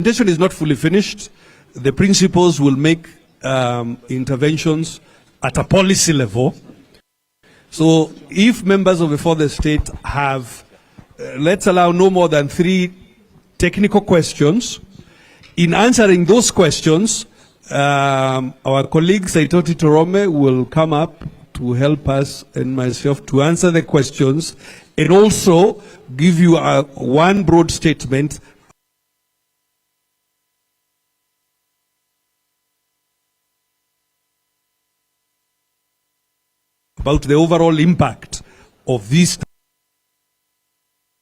presentation is not fully finished. The principals will make interventions at a policy level. So if members of the fourth estate have, let's allow no more than 3 technical questions. In answering those questions, our colleague Saitoti Torome will come up to help us and myself to answer the questions and also give you one broad statement about the overall impact of these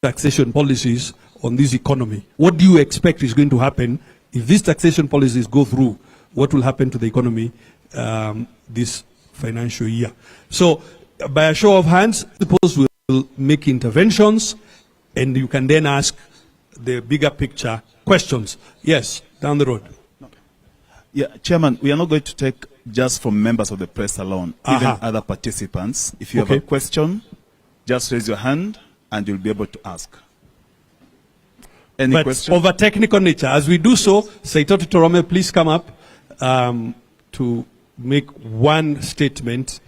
taxation policies on this economy. What do you expect is going to happen if these taxation policies go through? What will happen to the economy this financial year? So, by a show of hands, people will make interventions, and you can then ask the bigger picture questions. Yes, down the road. Yeah, Chairman, we are not going to take just from members of the press alone, even other participants. If you have a question, just raise your hand and you'll be able to ask. Any questions? Of a technical nature. As we do so, Saitoti Torome, please come up to make one statement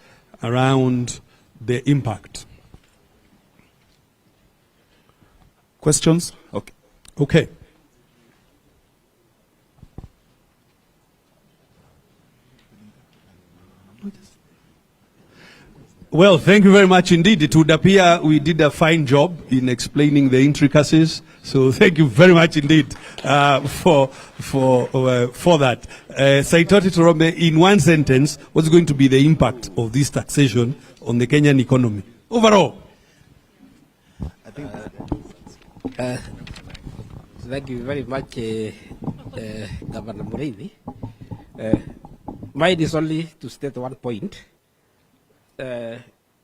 around the impact. Questions? Okay. Okay. Well, thank you very much indeed. It would appear we did a fine job in explaining the intricacies. So thank you very much indeed for that. Saitoti Torome, in one sentence, what's going to be the impact of this taxation on the Kenyan economy overall? Thank you very much, Governor Mureithi. Mine is only to state one point.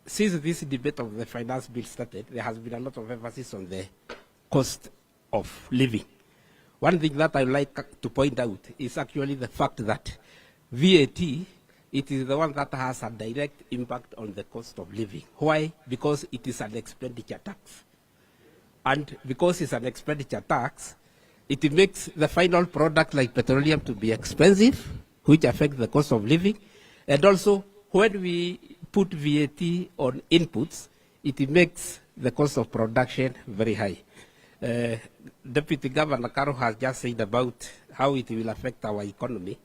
Since this debate of the finance bill started, there has been a lot of emphasis on the cost of living. One thing that I would like to point out is actually the fact that VAT, it is the one that has a direct impact on the cost of living. Why? Because it is an expenditure tax. And because it's an expenditure tax, it makes the final product like petroleum to be expensive, which affects the cost of living. And also, when we put VAT on inputs, it makes the cost of production very high. Deputy Governor Karo has just said about how it will affect our economy.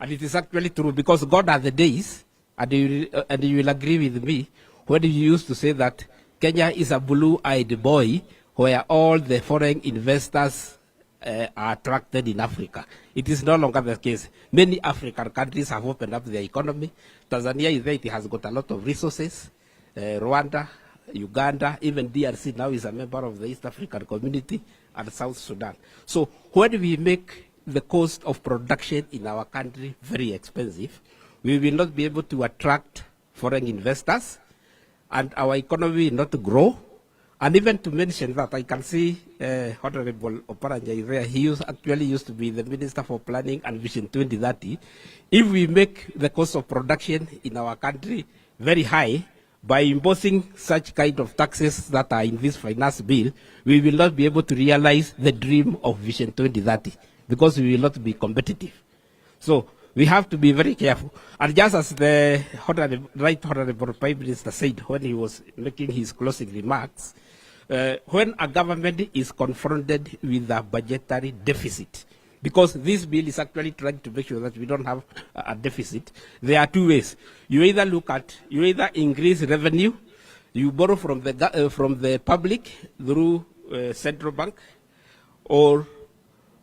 And it is actually true, because God are the days, and you will agree with me, when you used to say that Kenya is a blue-eyed boy where all the foreign investors are attracted in Africa. It is no longer the case. Many African countries have opened up their economy. Tanzania is there, it has got a lot of resources. Rwanda, Uganda, even DRC now is a member of the East African Community, and South Sudan. So when we make the cost of production in our country very expensive, we will not be able to attract foreign investors, and our economy will not grow. And even to mention that, I can see Honorable Oparanya is there. He actually used to be the Minister for Planning and Vision 2030. If we make the cost of production in our country very high by imposing such kind of taxes that are in this finance bill, we will not be able to realize the dream of Vision 2030 because we will not be competitive. So we have to be very careful. And just as the Right Honorable Prime Minister said when he was making his closing remarks, when a government is confronted with a budgetary deficit, because this bill is actually trying to make sure that we don't have a deficit, there are two ways. You either increase revenue, you borrow from the public through central bank, or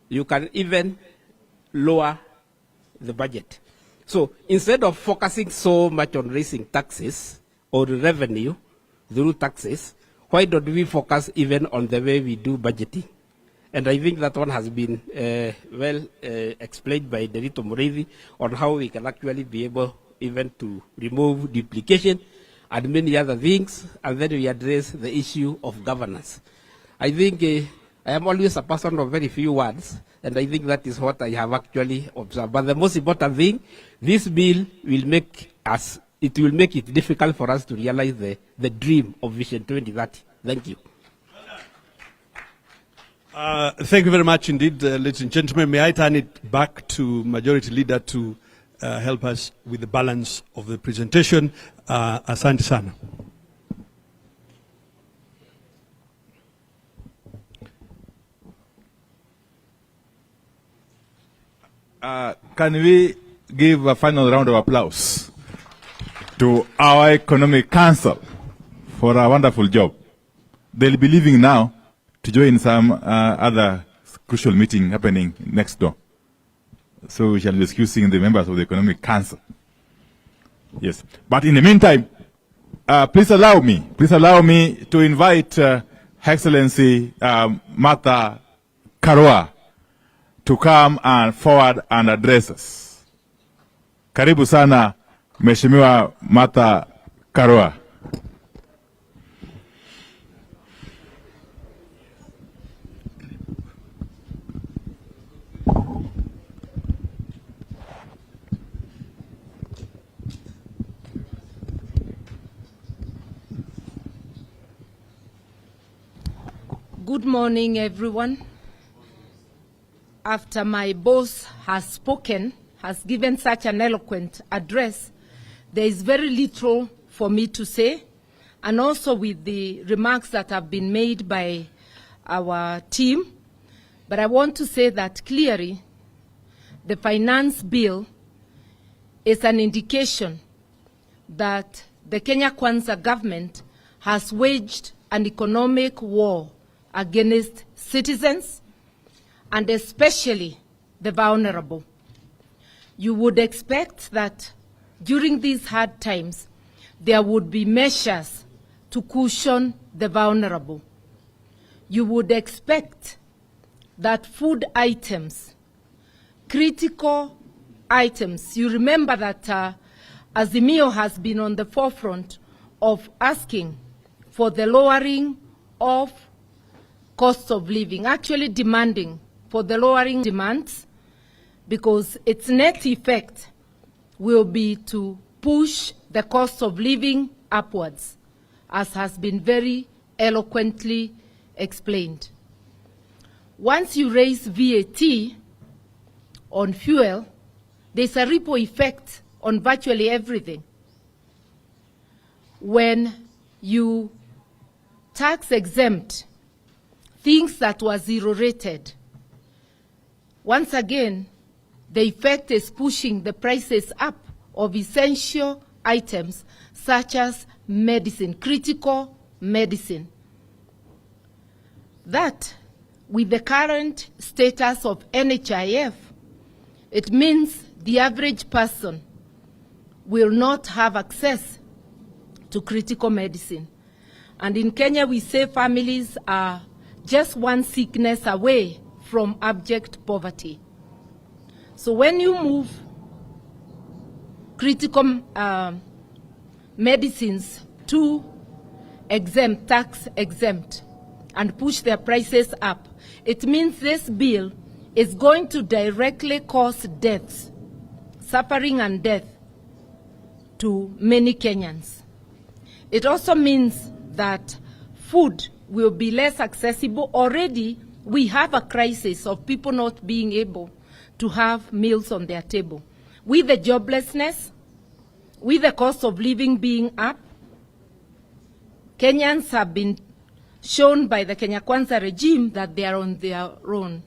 you can even lower the budget. So instead of focusing so much on raising taxes or revenue through taxes, why don't we focus even on the way we do budgeting? And I think that one has been well explained by Derito Mureithi on how we can actually be able even to remove duplication and many other things, and then we address the issue of governance. I think I am always a person of very few words, and I think that is what I have actually observed. But the most important thing, this bill will make it difficult for us to realize the dream of Vision 2030. Thank you. Thank you very much indeed, ladies and gentlemen. May I turn it back to Majority Leader to help us with the balance of the presentation. Asante sana. Can we give a final round of applause to our Economic Council for a wonderful job? They'll be leaving now to join some other crucial meeting happening next door. So we shall be excusing the members of the Economic Council. Yes. But in the meantime, please allow me to invite Her Excellency Martha Karua to come and forward and address us. Karibu sana, Mheshimiwa Martha Karua. Good morning, everyone. After my boss has spoken, has given such an eloquent address, there is very little for me to say, and also with the remarks that have been made by our team. But I want to say that clearly, the finance bill is an indication that the Kenya Kwanza government has waged an economic war against citizens, and especially the vulnerable. You would expect that during these hard times, there would be measures to cushion the vulnerable. You would expect that food items, critical items, you remember that Azimio has been on the forefront of asking for the lowering of cost of living, actually demanding for the lowering demands, because its net effect will be to push the cost of living upwards, as has been very eloquently explained. Once you raise VAT on fuel, there's a ripple effect on virtually everything. When you tax exempt things that were zero rated, once again, the effect is pushing the prices up of essential items such as medicine, critical medicine. That, with the current status of NHIF, it means the average person will not have access to critical medicine. And in Kenya, we say families are just one sickness away from abject poverty. So when you move critical medicines to exempt, tax exempt, and push their prices up, it means this bill is going to directly cause deaths, suffering and death to many Kenyans. It also means that food will be less accessible. Already, we have a crisis of people not being able to have meals on their table. With the joblessness, with the cost of living being up, Kenyans have been shown by the Kenya Kwanza regime that they are on their own.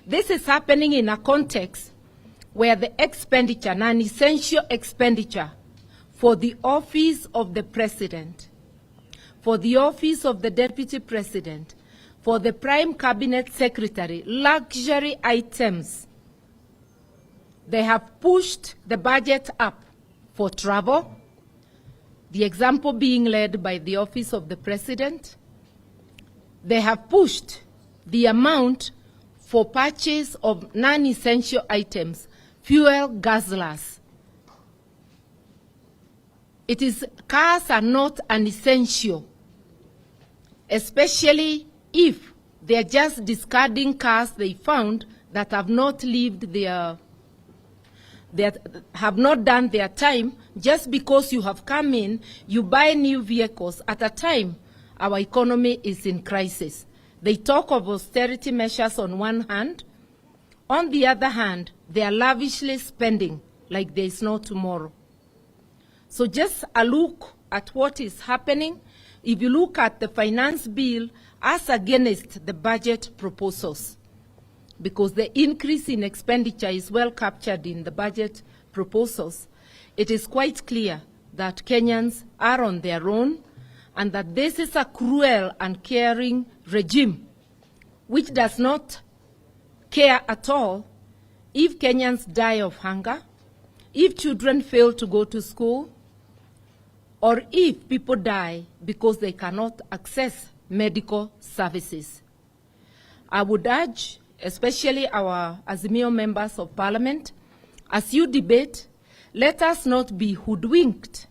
This is happening in a context where the expenditure, non-essential expenditure for the office of the president, for the office of the deputy president, for the prime cabinet secretary, luxury items, they have pushed the budget up for travel, the example being led by the office of the president. They have pushed the amount for purchase of non-essential items, fuel, gasolines. Cars are not an essential, especially if they're just discarding cars they found that have not lived that have not done their time. Just because you have come in, you buy new vehicles at a time our economy is in crisis. They talk of austerity measures on one hand. On the other hand, they are lavishly spending like there is no tomorrow. So just a look at what is happening. If you look at the finance bill as against the budget proposals, because the increase in expenditure is well captured in the budget proposals, it is quite clear that Kenyans are on their own and that this is a cruel and caring regime which does not care at all if Kenyans die of hunger, if children fail to go to school, or if people die because they cannot access medical services. I would urge, especially our Azimio members of parliament, as you debate, let us not be hoodwinked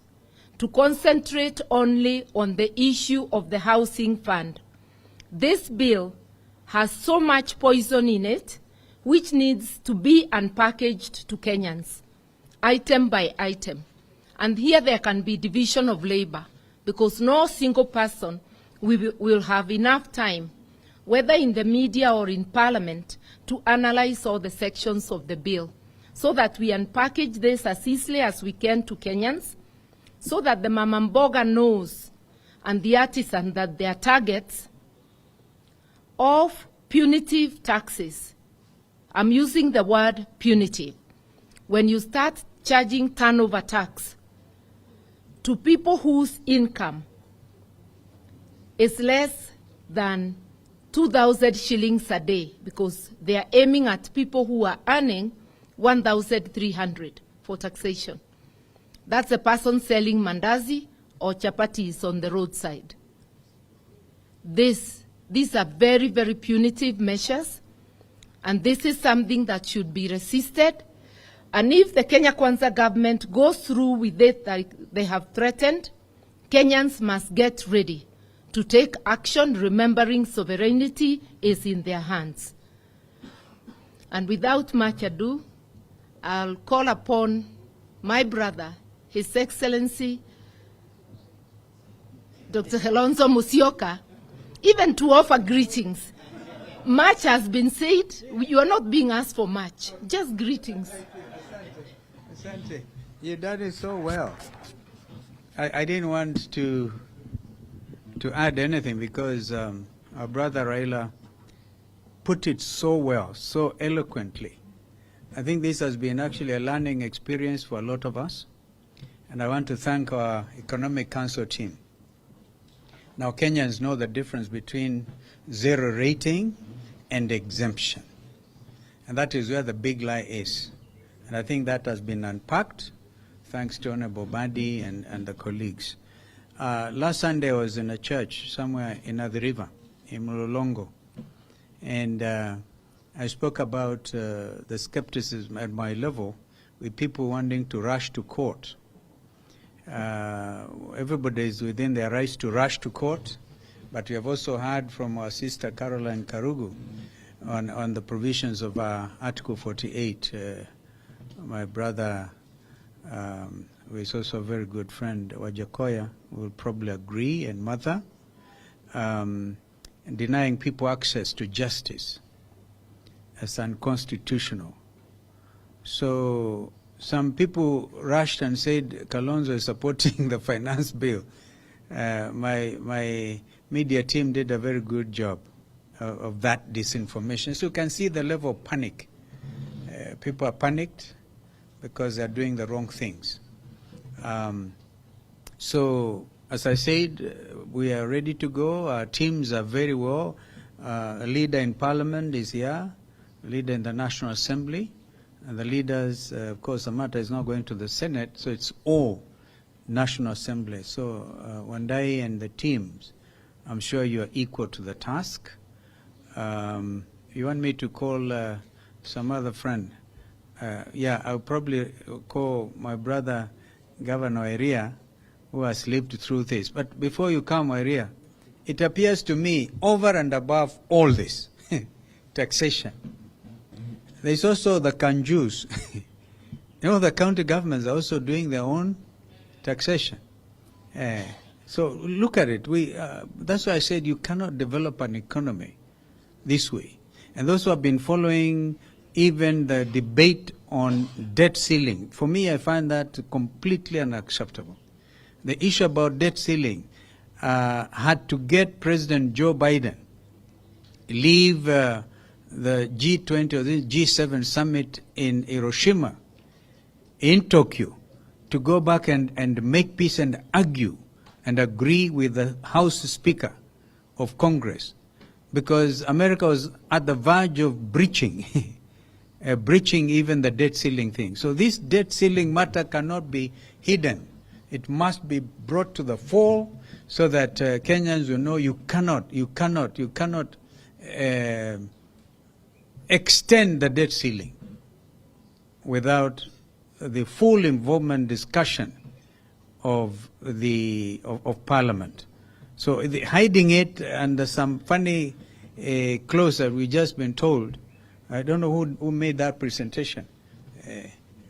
to concentrate only on the issue of the housing fund. This bill has so much poison in it, which needs to be unpackaged to Kenyans, item by item. And here there can be division of labor, because no single person will have enough time, whether in the media or in parliament, to analyze all the sections of the bill, so that we unpackage this as easily as we can to Kenyans, so that the Mamamboga knows and the artisan that they are targets of punitive taxes. I'm using the word punitive. When you start charging turnover tax to people whose income is less than 2,000 shillings a day, because they are aiming at people who are earning 1,300 for taxation. That's a person selling mandazi or chapatis on the roadside. These are very, very punitive measures, and this is something that should be resisted. And if the Kenya Kwanza government goes through with it like they have threatened, Kenyans must get ready to take action, remembering sovereignty is in their hands. And without much ado, I'll call upon my brother, His Excellency, Dr. Helonzo Musyoka, even to offer greetings. Much has been said. You are not being asked for much, just greetings. Asante. You've done it so well. I didn't want to add anything because our brother Raila put it so well, so eloquently. I think this has been actually a learning experience for a lot of us. And I want to thank our Economic Council team. Now, Kenyans know the difference between zero rating and exemption. And that is where the big lie is. And I think that has been unpacked, thanks to Honorable Badi and the colleagues. Last Sunday I was in a church somewhere in the river, in Mulolongo. And I spoke about the skepticism at my level with people wanting to rush to court. Everybody is within their rights to rush to court, but we have also heard from our sister Caroline Karugu on the provisions of Article 48. My brother, who is also a very good friend, Wajakoya, will probably agree, and Mother, denying people access to justice as unconstitutional. So some people rushed and said Kalonzo is supporting the finance bill. My media team did a very good job of that disinformation. So you can see the level of panic. People are panicked because they're doing the wrong things. So, as I said, we are ready to go. Our teams are very well. A leader in Parliament is here, a leader in the National Assembly, and the leaders, of course, the matter is not going to the Senate, so it's all National Assembly. So, Wandai and the teams, I'm sure you are equal to the task. You want me to call some other friend? Yeah, I'll probably call my brother, Governor Iria, who has lived through this. But before you come, Iria, it appears to me, over and above all this, taxation, there's also the Kanjus. You know, the county governments are also doing their own taxation. So look at it. That's why I said you cannot develop an economy this way. And those who have been following even the debate on debt ceiling, for me, I find that completely unacceptable. The issue about debt ceiling had to get President Joe Biden leave the G20 or the G7 summit in Hiroshima, in Tokyo, to go back and make peace and argue and agree with the House Speaker of Congress, because America was at the verge of breaching even the debt ceiling thing. So this debt ceiling matter cannot be hidden. It must be brought to the fore so that Kenyans will know you cannot extend the debt ceiling without the full involvement discussion of Parliament. So hiding it under some funny clause that we just been told, I don't know who made that presentation,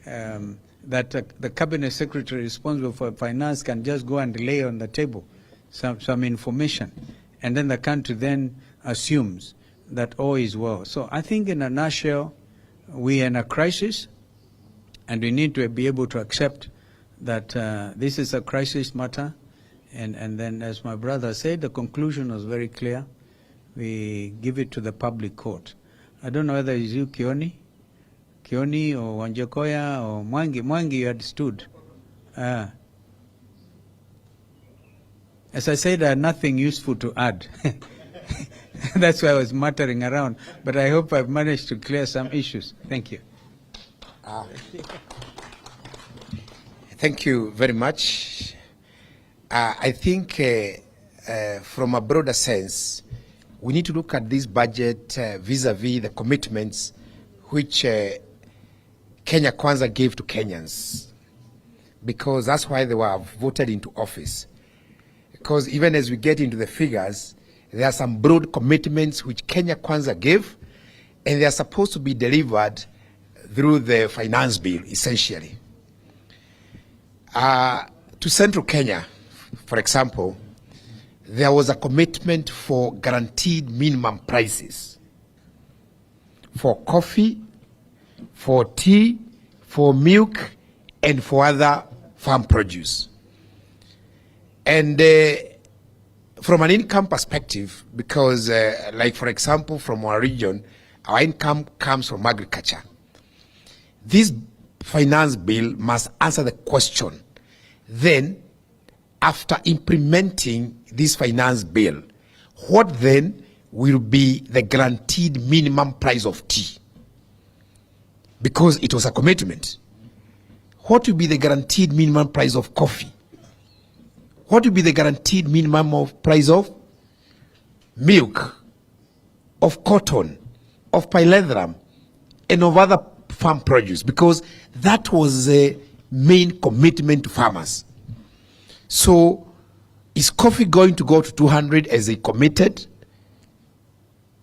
that the cabinet secretary responsible for finance can just go and lay on the table some information, and then the country then assumes that all is well. So I think in a nutshell, we are in a crisis, and we need to be able to accept that this is a crisis matter. And then, as my brother said, the conclusion was very clear. We give it to the public court. I don't know whether it's you, Kioni or Wanjakoya or Mwangi. Mwangi, you had stood. As I said, I had nothing useful to add. That's why I was muttering around. But I hope I've managed to clear some issues. Thank you. Thank you very much. I think from a broader sense, we need to look at this budget vis-a-vis the commitments which Kenya Kwanza gave to Kenyans, because that's why they were voted into office. Because even as we get into the figures, there are some broad commitments which Kenya Kwanza gave, and they are supposed to be delivered through the finance bill, essentially. To Central Kenya, for example, there was a commitment for guaranteed minimum prices for coffee, for tea, for milk, and for other farm produce. And from an income perspective, because like for example, from our region, our income comes from agriculture. This finance bill must answer the question, then after implementing this finance bill, what then will be the guaranteed minimum price of tea? Because it was a commitment. What will be the guaranteed minimum price of coffee? What will be the guaranteed minimum of price of milk, of cotton, of pyrethrum, and of other farm produce? Because that was the main commitment to farmers. So is coffee going to go to 200 as they committed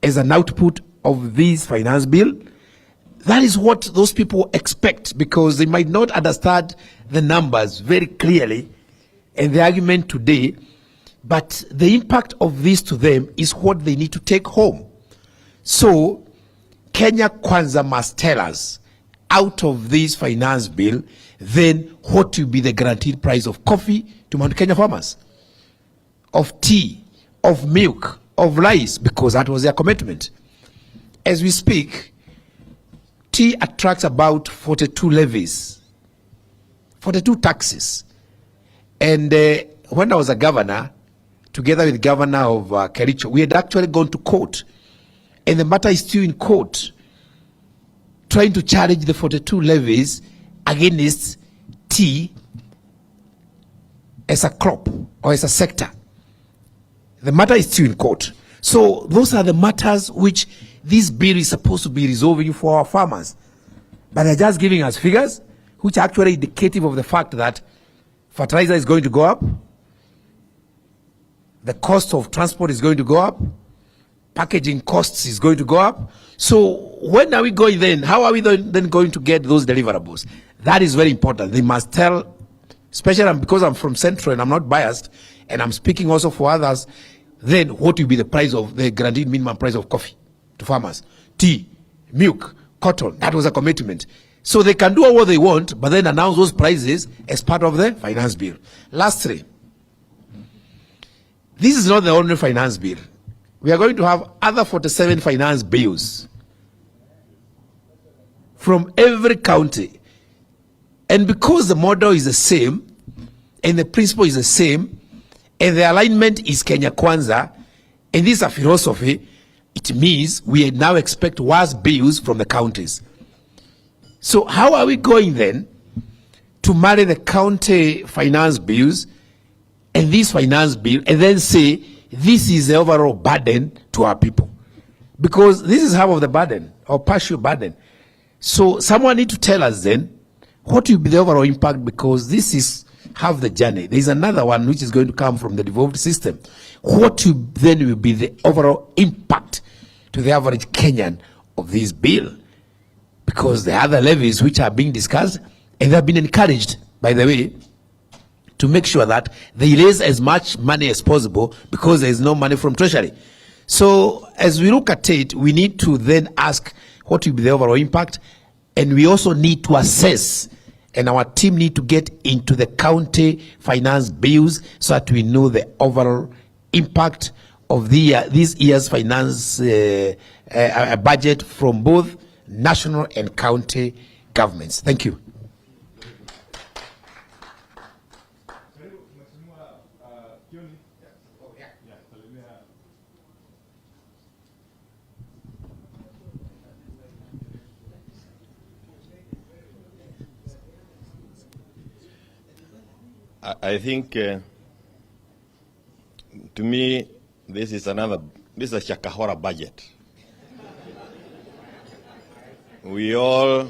as an output of this finance bill? That is what those people expect, because they might not understand the numbers very clearly and the argument today, but the impact of this to them is what they need to take home. So Kenya Kwanza must tell us, out of this finance bill, then what will be the guaranteed price of coffee to Mount Kenya farmers, of tea, of milk, of rice, because that was their commitment. As we speak, tea attracts about 42 levies, 42 taxes. And when I was a governor, together with the governor of Kericho, we had actually gone to court. And the matter is still in court, trying to challenge the 42 levies against tea as a crop or as a sector. The matter is still in court. So those are the matters which this bill is supposed to be resolving for our farmers. But they're just giving us figures which are actually indicative of the fact that fertilizer is going to go up, the cost of transport is going to go up, packaging costs is going to go up. So when are we going then? How are we then going to get those deliverables? That is very important. They must tell, especially because I'm from Central and I'm not biased, and I'm speaking also for others, then what will be the price of the guaranteed minimum price of coffee to farmers? Tea, milk, cotton, that was a commitment. So they can do what they want, but then announce those prices as part of the finance bill. Lastly, this is not the only finance bill. We are going to have other 47 finance bills from every county. And because the model is the same, and the principle is the same, and the alignment is Kenya Kwanza, and this is a philosophy, it means we now expect worse bills from the counties. So how are we going then to marry the county finance bills and this finance bill and then say this is the overall burden to our people? Because this is half of the burden, or partial burden. So someone need to tell us then what will be the overall impact, because this is half the journey. There is another one which is going to come from the devolved system. What will be the overall impact to the average Kenyan of this bill? Because the other levies which are being discussed, and they have been encouraged, by the way, to make sure that they raise as much money as possible, because there is no money from Treasury. So as we look at it, we need to then ask what will be the overall impact, and we also need to assess, and our team need to get into the county finance bills so that we know the overall impact of this year's finance budget from both national and county governments. Thank you. I think, to me, this is a Shakahora budget. We are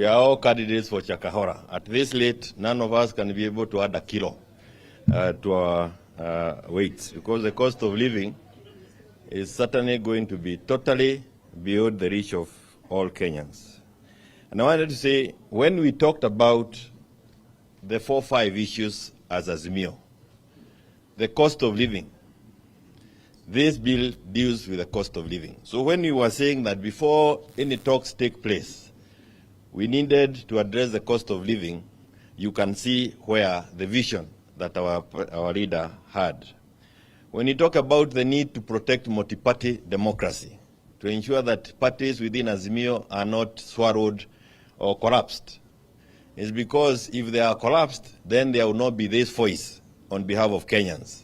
all candidates for Chakahora. At this late, none of us can be able to add a kilo to our weights, because the cost of living is certainly going to be totally beyond the reach of all Kenyans. And I wanted to say, when we talked about the 4-5 issues as Azimio, the cost of living, this bill deals with the cost of living. So when you were saying that before any talks take place, we needed to address the cost of living, you can see where the vision that our leader had. When you talk about the need to protect multi-party democracy, to ensure that parties within Azimio are not swallowed or collapsed, it's because if they are collapsed, then there will not be this voice on behalf of Kenyans.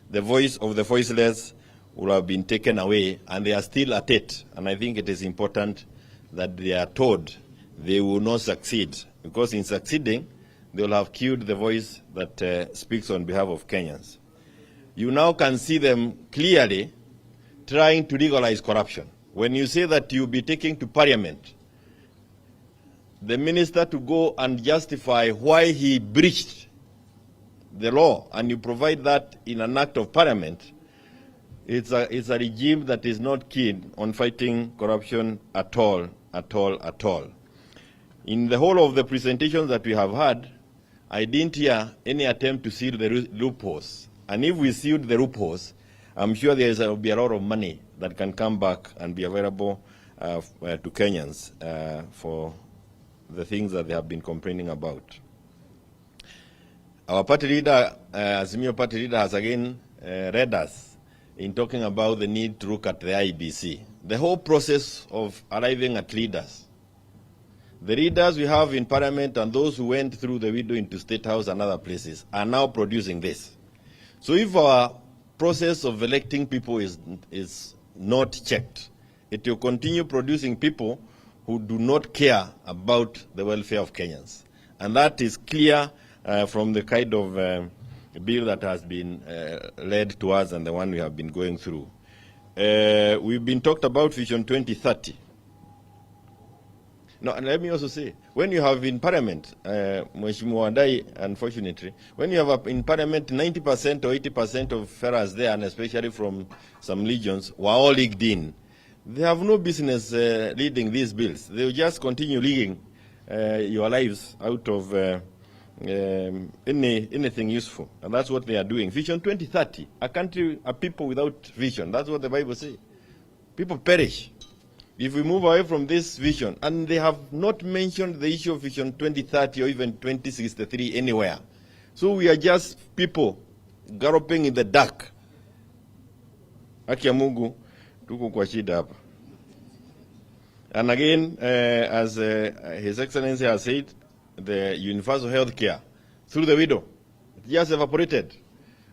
The voice of the voiceless will have been taken away, and they are still at it. And I think it is important that they are told they will not succeed, because in succeeding, they will have killed the voice that speaks on behalf of Kenyans. You now can see them clearly trying to legalize corruption. When you say that you'll be taking to Parliament the minister to go and justify why he breached the law, and you provide that in an act of Parliament, it's a regime that is not keen on fighting corruption at all. In the whole of the presentations that we have had, I didn't hear any attempt to seal the loopholes. And if we sealed the loopholes, I'm sure there will be a lot of money that can come back and be available to Kenyans for the things that they have been complaining about. Our party leader, Azimio party leader, has again read us in talking about the need to look at the IBC. The whole process of arriving at leaders. The leaders we have in Parliament and those who went through the window into State House and other places are now producing this. So if our process of electing people is not checked, it will continue producing people who do not care about the welfare of Kenyans. And that is clear from the kind of bill that has been led to us and the one we have been going through. We've been talked about Vision 2030. No, and let me also say, when you have in Parliament, Mheshimiwa Wadai, unfortunately, when you have in Parliament 90% or 80% of fellas there, and especially from some legions, were all leagued in, they have no business leading these bills. They will just continue leaguing your lives out of anything useful. And that's what they are doing. Vision 2030, a country, a people without vision. That's what the Bible says. People perish if we move away from this vision. And they have not mentioned the issue of Vision 2030 or even 2063 anywhere. So we are just people galloping in the dark. Haki ya Mungu, tuko kwa shida hapa. And again, as His Excellency has said, the universal health care through the widow, it just evaporated.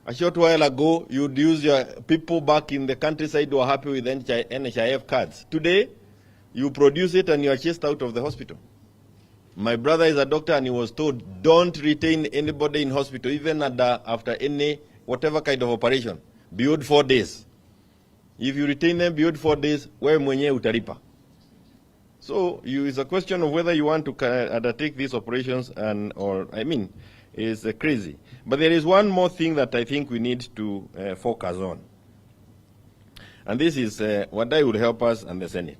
A short while ago, you'd use your people back in the countryside who are happy with NHIF cards. Today, you produce it and you are chased out of the hospital. My brother is a doctor and he was told, don't retain anybody in hospital, even after any, whatever kind of operation, beyond 4 days. If you retain them beyond 4 days, wewe mwenye utalipa. So it's a question of whether you want to undertake these operations is crazy. But there is one more thing that I think we need to focus on. And this is what I would help us and the Senate.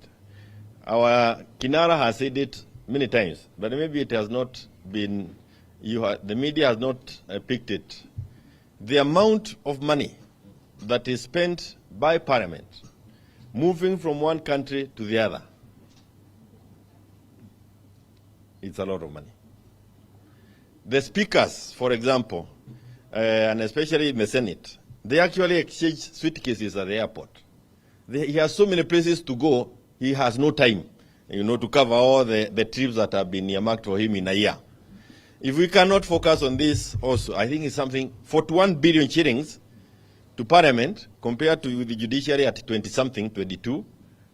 Our Kinara has said it many times, but maybe it has not been, the media has not picked it. The amount of money that is spent by Parliament moving from one country to the other, it's a lot of money. The speakers, for example, and especially in the Senate, they actually exchange suitcases at the airport. He has so many places to go, he has no time, to cover all the trips that have been earmarked for him in a year. If we cannot focus on this also, I think it's something, 41 billion shillings to Parliament compared to the judiciary at 20-something, 22,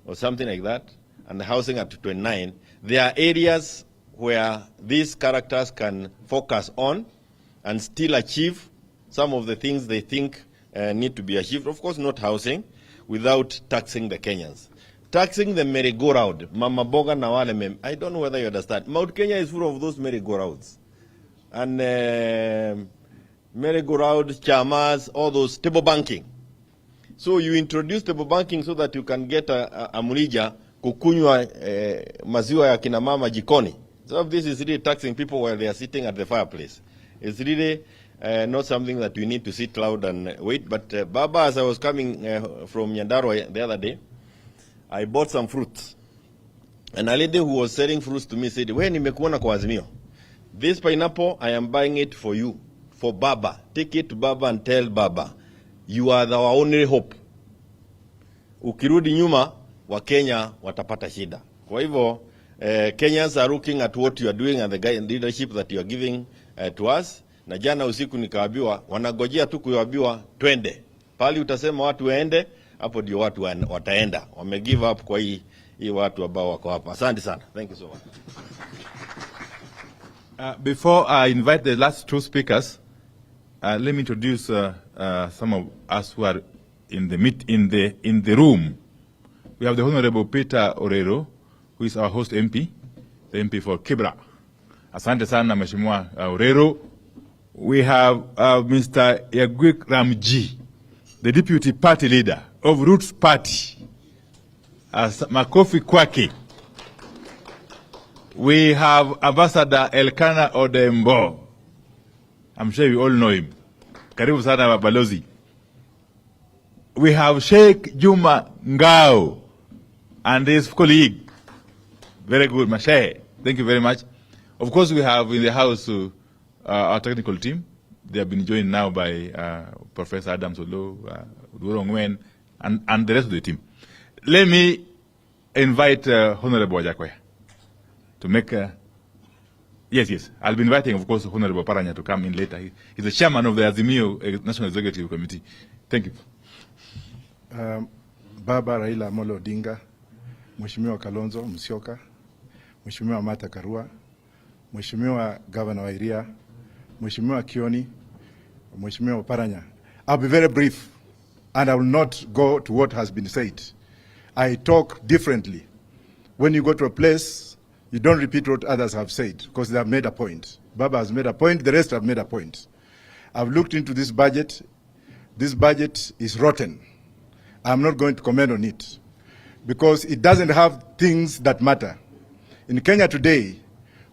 or something like that, and the housing at 29. There are areas where these characters can focus on and still achieve some of the things they think need to be achieved. Of course, not housing, without taxing the Kenyans. Taxing the merry-go-round, Mama Boga na wale mem. I don't know whether you understand. Mount Kenya is full of those merry-go-rounds. And merry-go-round, chamas, all those, table banking. So you introduce table banking so that you can get a mrija kukunywa maziwa ya kina mama jikoni. So this is really taxing people while they are sitting at the fireplace. It's really not something that we need to sit loud and wait. But Baba, as I was coming from Nyandarua the other day, I bought some fruits. And a lady who was selling fruits to me said, "We nimekuona kwa Azimio. This pineapple, I am buying it for you, for Baba. Take it to Baba and tell Baba, you are our only hope. Ukirudi nyuma, wa Kenya watapata shida." Kwa hivyo, Kenyans are looking at what you are doing and the leadership that you are giving to us. Na jana usiku nikawaambiwa, wanagojea tu kuambiwa twende. Pali utasema watu waende, hapo ndio watu wataenda. Wame give up kwa hii watu ambao wako hapa. Asante sana. Thank you so much. Before I invite the last two speakers, let me introduce some of us who are in the room. We have the Honorable Peter Orero, who is our host MP, the MP for Kibra. Asante sana Mheshimiwa Orero. We have Mr. Yagwik Ramji, the Deputy Party Leader of Roots Party. Makofi kwake. We have Ambassador Elkana Odembo. I'm sure you all know him. Karibu sana Balozi. We have Sheikh Juma Ngao and his colleague. Very good, Mashe. Thank you very much. Of course, we have in the house our technical team. They have been joined now by Professor Adam Solo, Durongwen, and the rest of the team. Let me invite Honorable Wajakoya to make yes. I'll be inviting, of course, Honorable Paranya to come in later. He's the chairman of the Azimio National Executive Committee. Thank you. Baba Raila Molo Odinga, Mheshimiwa Kalonzo Musyoka, Mheshimiwa Martha Karua, Mheshimiwa Governor wa Iria, Mheshimiwa Kioni, Mheshimiwa Paranya. I'll be very brief and I will not go to what has been said. I talk differently. When you go to a place, you don't repeat what others have said because they have made a point. Baba has made a point, the rest have made a point. I've looked into this budget. This budget is rotten. I'm not going to comment on it because it doesn't have things that matter. In Kenya today,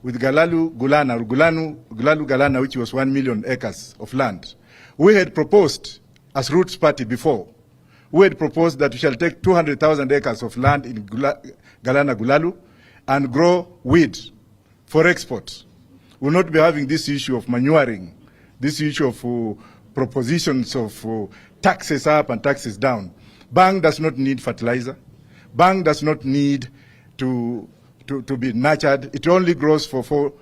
with Gulalu Galana, which was 1 million acres of land. We had proposed, as Roots Party before, we had proposed that we shall take 200,000 acres of land in Galana Gulalu and grow wheat for export. We will not be having this issue of manuring, this issue of propositions of taxes up and taxes down. Bang does not need fertilizer. Bang does not need to be nurtured. It only grows for 4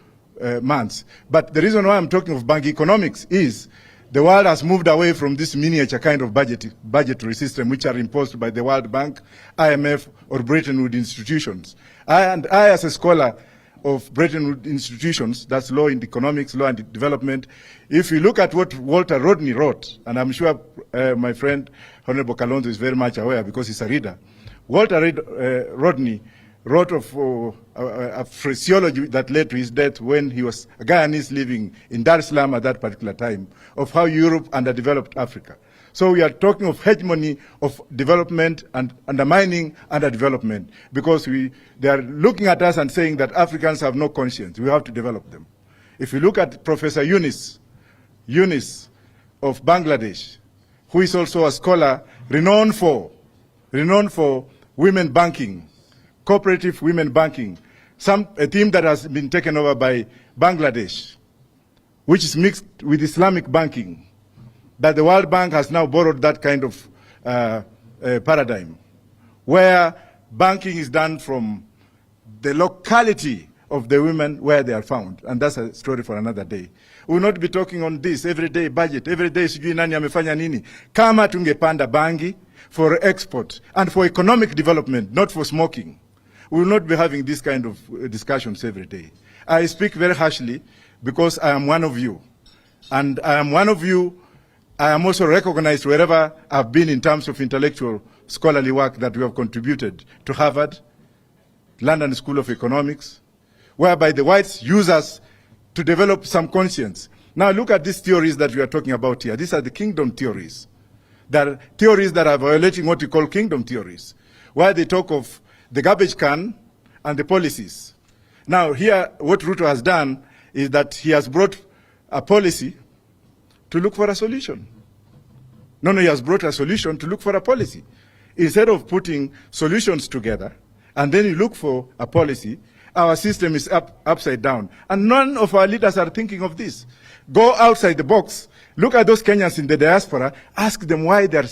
months. But the reason why I'm talking of bank economics is the world has moved away from this miniature kind of budgetary system which are imposed by the World Bank, IMF, or Bretton Woods institutions. I, as a scholar of Bretton Woods institutions, that's law in economics, law and development, if you look at what Walter Rodney wrote, and I'm sure my friend Honorable Kalonzo is very much aware because he's a reader, Walter Rodney wrote of a phraseology that led to his death when he was a Guyanese living in Dar es Salaam at that particular time, of how Europe underdeveloped Africa. So we are talking of hegemony of development and undermining underdevelopment because they are looking at us and saying that Africans have no conscience. We have to develop them. If you look at Professor Yunus of Bangladesh, who is also a scholar renowned for women banking, cooperative women banking, a theme that has been taken over by Bangladesh, which is mixed with Islamic banking, that the World Bank has now borrowed that kind of paradigm, where banking is done from the locality of the women where they are found. And that's a story for another day. We will not be talking on this everyday budget, every day sijui nani amefanya nini. Kama tungepanda bangi for export and for economic development, not for smoking, we will not be having this kind of discussions every day. I speak very harshly because I am one of you. And I am one of you. I am also recognized wherever I've been in terms of intellectual scholarly work that we have contributed to Harvard, London School of Economics, whereby the whites use us to develop some conscience. Now look at these theories that we are talking about here. These are the kingdom theories. There are theories that are violating what we call kingdom theories, where they talk of the garbage can and the policies. Now here, what Ruto has done is that he has brought a policy to look for a solution. No, he has brought a solution to look for a policy. Instead of putting solutions together, and then you look for a policy, our system is upside down. And none of our leaders are thinking of this. Go outside the box, look at those Kenyans in the diaspora, ask them why they're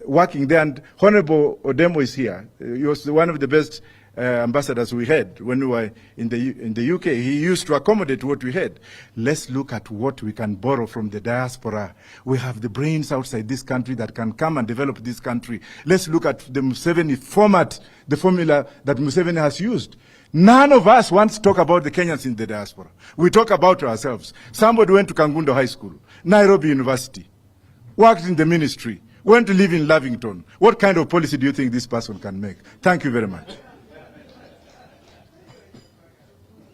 working there. And Honorable Odemo is here. He was one of the best ambassadors we had when we were in the UK. He used to accommodate what we had. Let's look at what we can borrow from the diaspora. We have the brains outside this country that can come and develop this country. Let's look at the Museveni format, the formula that Museveni has used. None of us wants to talk about the Kenyans in the diaspora. We talk about ourselves. Somebody went to Kangundo High School, Nairobi University, worked in the ministry, went to live in Lavington. What kind of policy do you think this person can make? Thank you very much.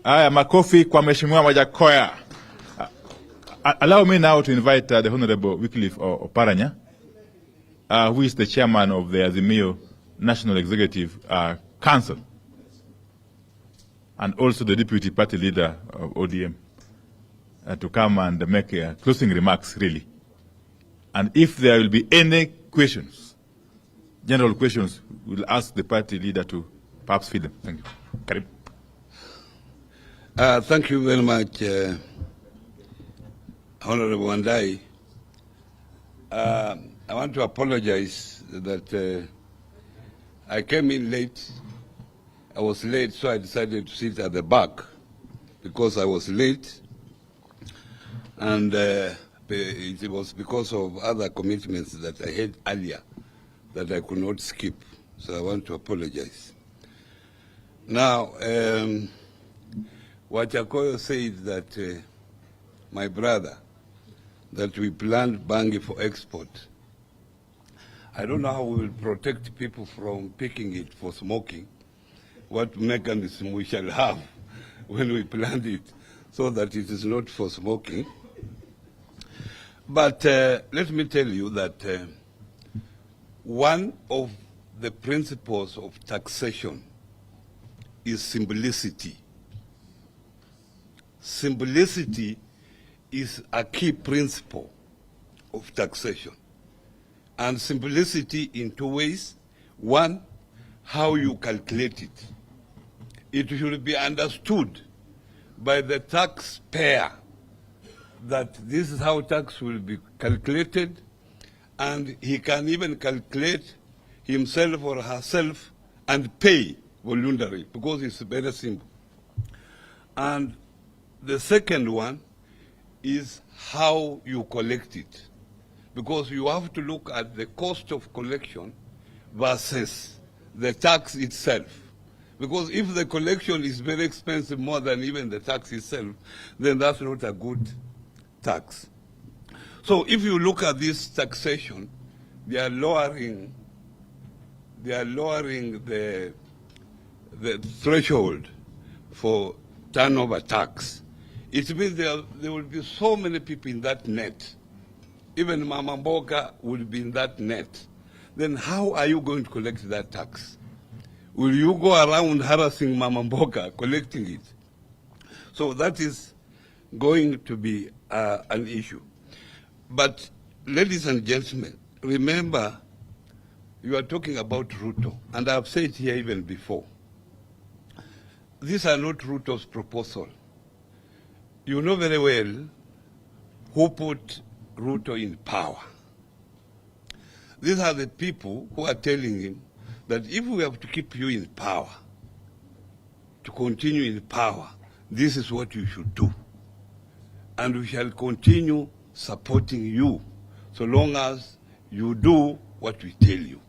Aya, makofi kwa Mheshimiwa Wajakoya. Allow me now to invite the Honorable Wycliffe Oparanya, who is the chairman of the Azimio National Executive Council, and also the deputy party leader of ODM, to come and make closing remarks, really. And if there will be any questions, general questions, we'll ask the party leader to perhaps field them. Thank you. Karim. Thank you very much, Honorable Wandai. I want to apologize that I came in late. I was late, so I decided to sit at the back because I was late. And it was because of other commitments that I had earlier that I could not skip. So I want to apologize. Now, Wajakoya said that my brother, that we planned bangi for export. I don't know how we will protect people from picking it for smoking, what mechanism we shall have when we plant it so that it is not for smoking. But let me tell you that one of the principles of taxation is simplicity. simplicity is a key principle of taxation. And simplicity in two ways. One, how you calculate it. It should be understood by the taxpayer that this is how tax will be calculated, and he can even calculate himself or herself and pay voluntarily, because it's very simple. And the second one is how you collect it, because you have to look at the cost of collection versus the tax itself. Because if the collection is very expensive, more than even the tax itself, then that's not a good tax. So if you look at this taxation, they are lowering the threshold for turnover tax. It means there will be so many people in that net. Even Mama Mboga will be in that net. Then how are you going to collect that tax? Will you go around harassing Mama Mboga, collecting it? So that is going to be an issue. But ladies and gentlemen, remember, you are talking about Ruto, and I've said here even before, these are not Ruto's proposal. You know very well who put Ruto in power. These are the people who are telling him that if we have to keep you in power, to continue in power, this is what you should do. And we shall continue supporting you so long as you do what we tell you.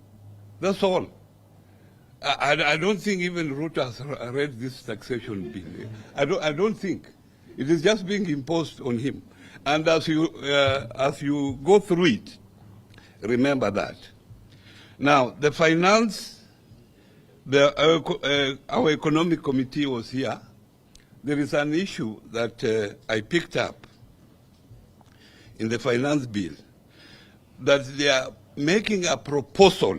That's all. I don't think even Ruto has read this taxation bill. I don't think. It is just being imposed on him. And as you go through it, remember that. Now, the finance, our economic committee was here. There is an issue that I picked up in the finance bill, that they are making a proposal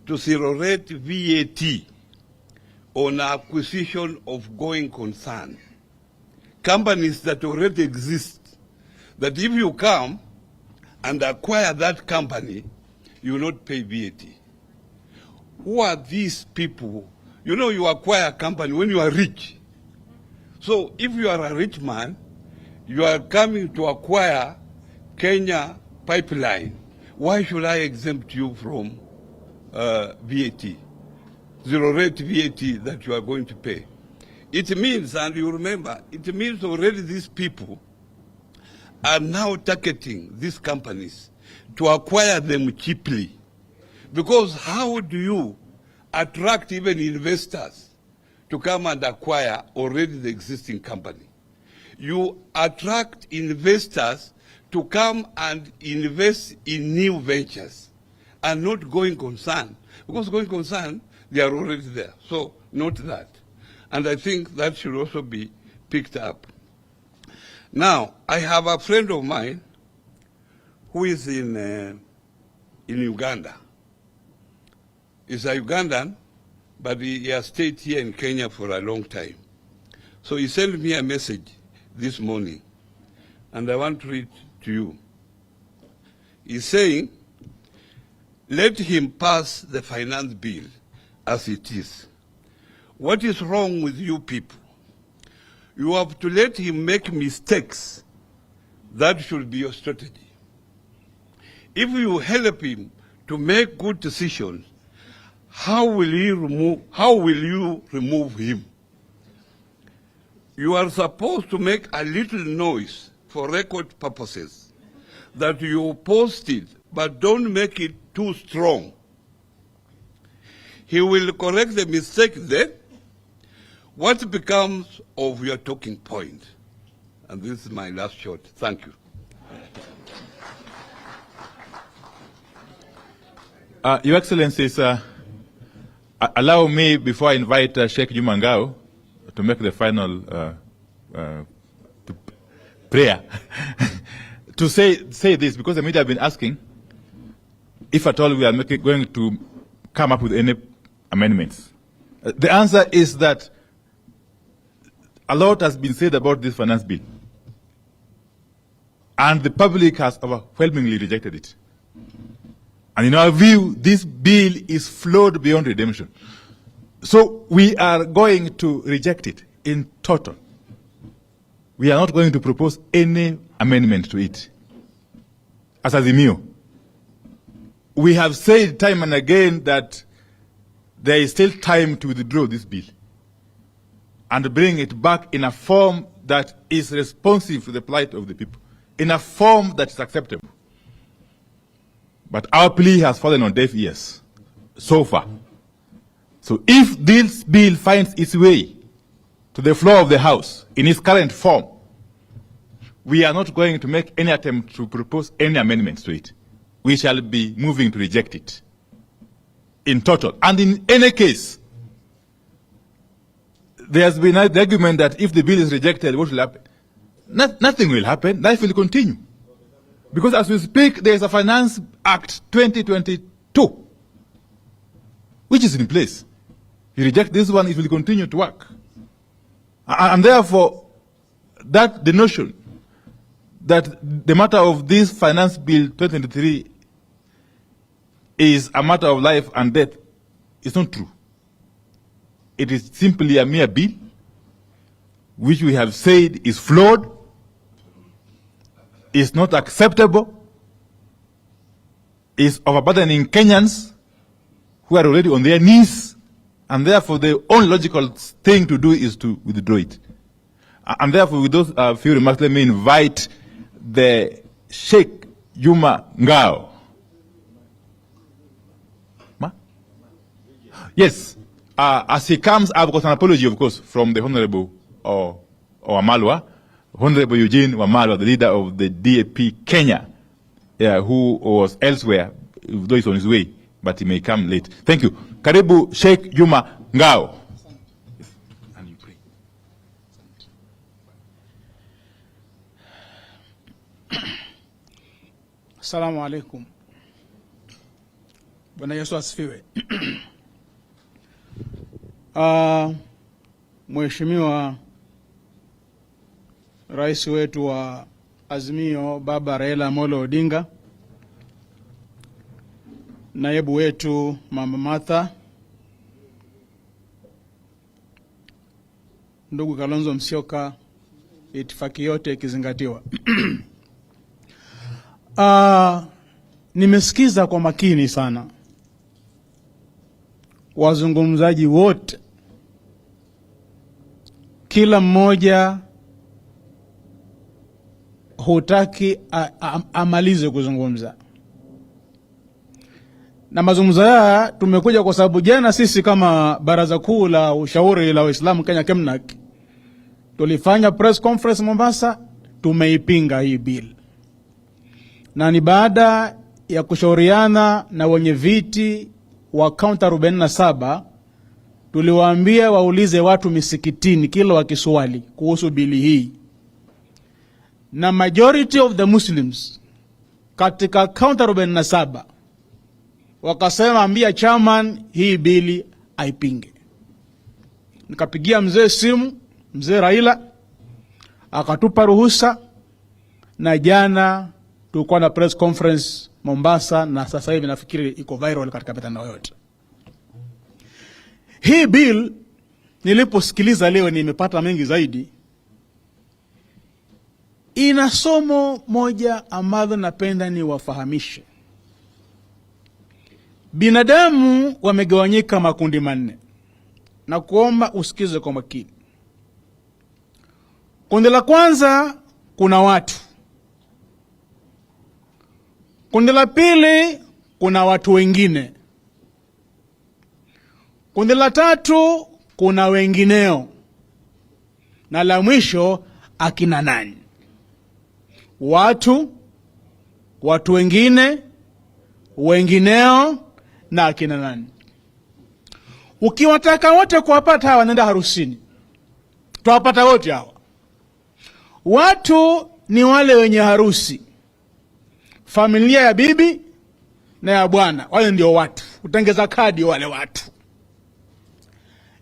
to zero-rate VAT on acquisition of going concern. Companies that already exist, that if you come and acquire that company, you will not pay VAT. Who are these people? You know, you acquire a company when you are rich. So if you are a rich man, you are coming to acquire Kenya pipeline. Why should I exempt you from VAT, zero-rate VAT that you are going to pay? It means, and you remember, it means already these people are now targeting these companies to acquire them cheaply. Because how do you attract even investors to come and acquire already the existing company? You attract investors to come and invest in new ventures and not going concern. Because going concern, they are already there. So not that. And I think that should also be picked up. Now, I have a friend of mine who is in Uganda. He's a Ugandan, but he has stayed here in Kenya for a long time. So he sent me a message this morning, and I want to read to you. He's saying, let him pass the finance bill as it is. What is wrong with you people? You have to let him make mistakes. That should be your strategy. If you help him to make good decisions, how will you remove him? You are supposed to make a little noise for record purposes that you post it, but don't make it too strong. He will correct the mistake then. What becomes of your talking point? And this is my last shot. Thank you. Your Excellencies, allow me, before I invite Sheikh Jumangao to make the final prayer, to say this, because the media have been asking if at all we are going to come up with any amendments. The answer is that a lot has been said about this finance bill. And the public has overwhelmingly rejected it. And in our view, this bill is flawed beyond redemption. So we are going to reject it in total. We are not going to propose any amendment to it. As Azimio, we have said time and again that there is still time to withdraw this bill and bring it back in a form that is responsive to the plight of the people, in a form that is acceptable. But our plea has fallen on deaf ears so far. So if this bill finds its way to the floor of the House in its current form, we are not going to make any attempt to propose any amendments to it. We shall be moving to reject it in total. And in any case, there has been the argument that if the bill is rejected, what will happen? Nothing will happen. Life will continue. Because as we speak, there is a Finance Act 2022, which is in place. You reject this one, it will continue to work. And therefore, the notion that the matter of this Finance Bill 2023 is a matter of life and death is not true. It is simply a mere bill, which we have said is flawed, is not acceptable, is overburdening Kenyans who are already on their knees, and therefore the only logical thing to do is to withdraw it. And therefore, with those few remarks, let me invite the Sheikh Juma Ngao. Yes, as he comes, I've got an apology, of course, from the Honorable Wamalwa, Honorable Eugene Wamalwa, the leader of the DAP Kenya, who was elsewhere, though he's on his way, but he may come late. Thank you. Karibu Sheikh Juma Ngao. And you pray. Assalamu alaikum. Bwana Yesu asifiwe. Mheshimiwa Rais wetu wa Azimio Baba Raila Molo Odinga, naibu wetu Mama Martha, ndugu Kalonzo Musyoka, itifaki yote ikizingatiwa. Nimesikiza kwa makini sana wazungumzaji wote, kila mmoja hutaki amalize kuzungumza. Na mazungumzo haya tumekuja kwa sababu jana sisi kama Baraza Kuu la Ushauri la Waislamu Kenya KEMNAK tulifanya press conference Mombasa, tumeipinga hii bill. Na ni baada ya kushauriana na wenye viti wa kaunta 47, tuliwaambia waulize watu misikitini kila wakiswali kuhusu bili hii. Na majority of the Muslims katika kaunta 47 wakasema ambia chairman hii bili aipinge. Nikapigia mzee simu, mzee Raila, akatupa ruhusa, na jana tulikuwa na press conference Mombasa, na sasa hivi nafikiri iko viral katika mitandao yote. Hii bill niliposikiliza leo nimepata mengi zaidi. Ina somo moja ambalo napenda ni wafahamishe. Binadamu wamegawanyika makundi manne, na kuomba usikize kwa makini. Kundi la kwanza kuna watu. Kundi la pili kuna watu wengine. Kundi la tatu kuna wengineo. Na la mwisho akina nani? Watu, watu wengine, wengineo na akina nani. Ukiwataka wote kuwapata hawa, nenda harusini, tuwapata wote hawa. Watu ni wale wenye harusi, familia ya bibi na ya bwana, wale ndio watu. Utengeza kadi wale watu.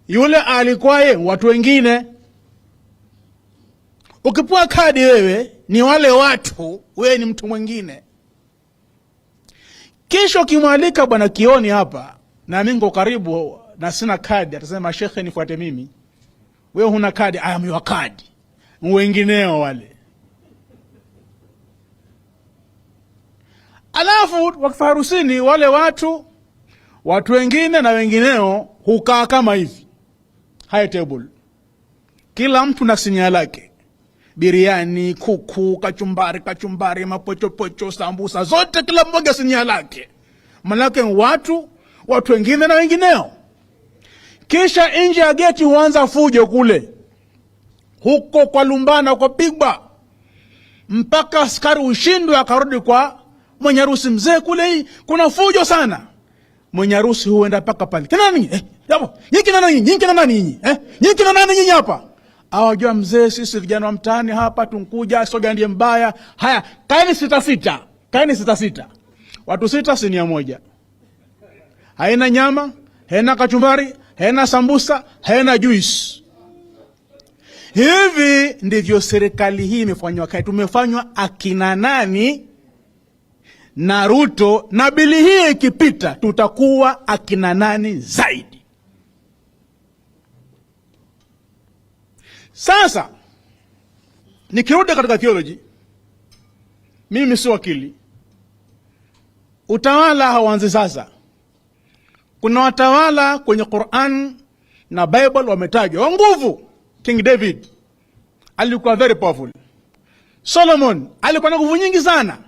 Yule alikuwa watu wengine, Ukipewa kadi wewe ni wale watu, wewe ni mtu mwingine. Kisha ukimwalika bwana Kioni hapa na mimi niko karibu na sina kadi, atasema shekhe nifuate mimi. Wewe huna kadi, I am your kadi. Wengineo wale. Alafu wakifarusini wale watu wengine na wengineo hukaa kama hivi. High table. Kila mtu na sinia lake. Biriani, kuku, kachumbari, mapochopocho, sambusa, zote kila mmoja sinia lake. Manake watu wengine na wengineo. Kisha nje ya geti huanza fujo kule. Huko kwa lumbana, kwa pigwa. Mpaka askari ushindwe akarudi kwa mwenye harusi. Mzee kule kuna fujo sana. Mwenye harusi huenda paka pale. Kina nani? Yapo. Nyinyi kina nani? Nyinyi kina nani nyinyi? Nyinyi kina nani nyinyi hapa? Awajua mzee, sisi vijana wa mtaani hapa tunkuja, soga ndiye mbaya. Haya, kaeni sita. Kaeni sita. Watu 6 sinia moja. Haina nyama, haina kachumbari, haina sambusa, haina juice. Hivi ndivyo serikali hii imefanywa. Tumefanywa akina nani na Ruto, na bili hii ikipita tutakuwa akina nani zaidi. Sasa nikirudi katika theology, mimi si wakili. Utawala hauanzi sasa. Kuna watawala kwenye Qur'an na Bible wametajwa wa nguvu. King David alikuwa very powerful. Solomon alikuwa na nguvu nyingi sana,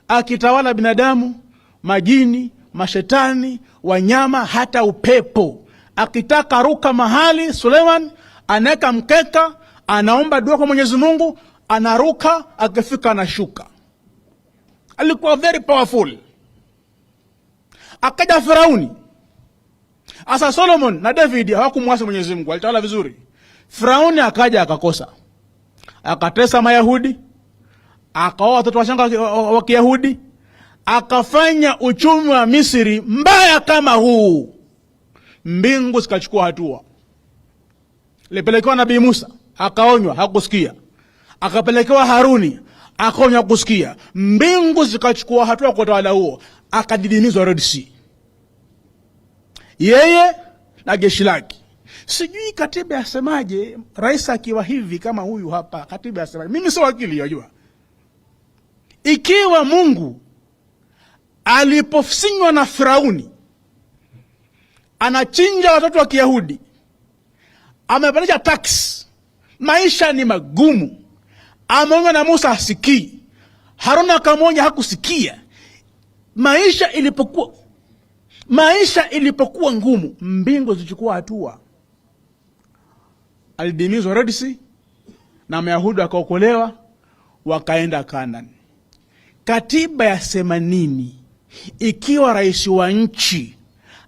akitawala binadamu, majini, mashetani, wanyama, hata upepo. Akitaka ruka mahali, Suleiman anaweka mkeka, anaomba dua kwa Mwenyezi Mungu, anaruka, akifika anashuka. Alikuwa very powerful. Akaja Firauni. Asa Solomon na David hawakumwasi Mwenyezi Mungu, alitawala vizuri. Firauni akaja akakosa. Akatesa Mayahudi, akaoa watoto wachanga wa Kiyahudi, akafanya uchumi wa Misri mbaya kama huu. Mbingu zikachukua hatua. Lipelekewa Nabii Musa, akaonywa, hakusikia. Akapelekewa Haruni, akaonywa, hakusikia. Mbingu zikachukua hatua kwa utawala huo, akadidimizwa Red Sea. Yeye na jeshi lake. Sijui katiba yasemaje, rais akiwa hivi kama huyu hapa, katiba yasemaje? Mimi si wakili, wajua. Ikiwa Mungu alipofsinywa na Firauni, anachinja watoto wa Kiyahudi, amepandisha tax, maisha ni magumu, ameongea na Musa hasikii, Haruna akamwonya hakusikia, maisha ilipokuwa ngumu, mbingu zichukua hatua. Alidimizwa Red Sea na Mayahudi wakaokolewa, wakaenda Kanani. Katiba yasema nini ikiwa rais wa nchi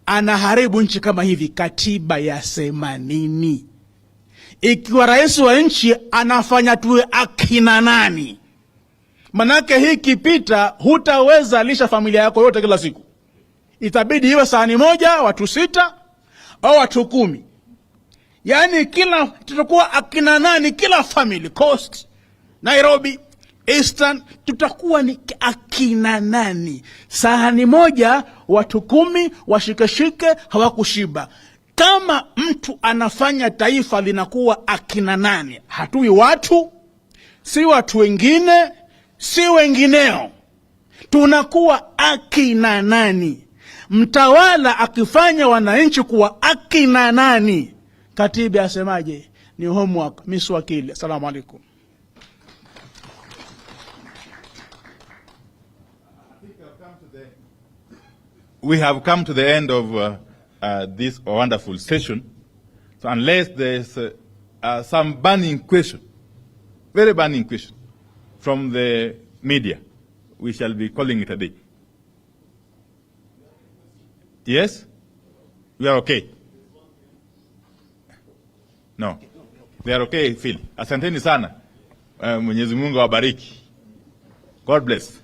anaharibu nchi kama hivi? Katiba yasema nini ikiwa rais wa nchi anafanya tuwe akina nani? Manake hii kipita hutaweza lisha familia yako yote kila siku. Itabidi iwe sahani moja, watu 6 au watu 10. Yani tutakuwa akina nani kila family, Coast, Nairobi, Eastern, tutakuwa ni akina nani? Sahani moja, watu 10 washikeshike, hawakushiba. Kama mtu anafanya taifa linakuwa akina nani, hatui watu, si watu wengine, si wengineo, tunakuwa akina nani? Mtawala akifanya wananchi kuwa akina nani, katiba yasemaje? Ni homework. Mimi si wakili. Asalamu alaykum. We have come to the end of this wonderful session. So unless there's some burning question, very burning question from the media, we shall be calling it a day. Yes? We are okay? No. They are okay, Phil. Asanteni sana. Mwenyezi Mungu awabariki. God bless.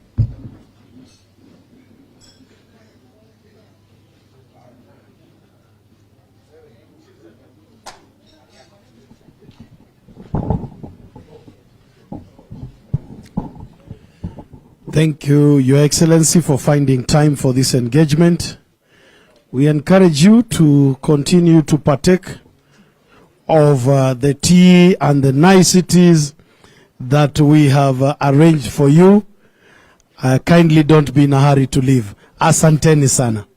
Thank you, Your Excellency, for finding time for this engagement. We encourage you to continue to partake of the tea and the niceties that we have arranged for you. Kindly don't be in a hurry to leave. Asanteni sana.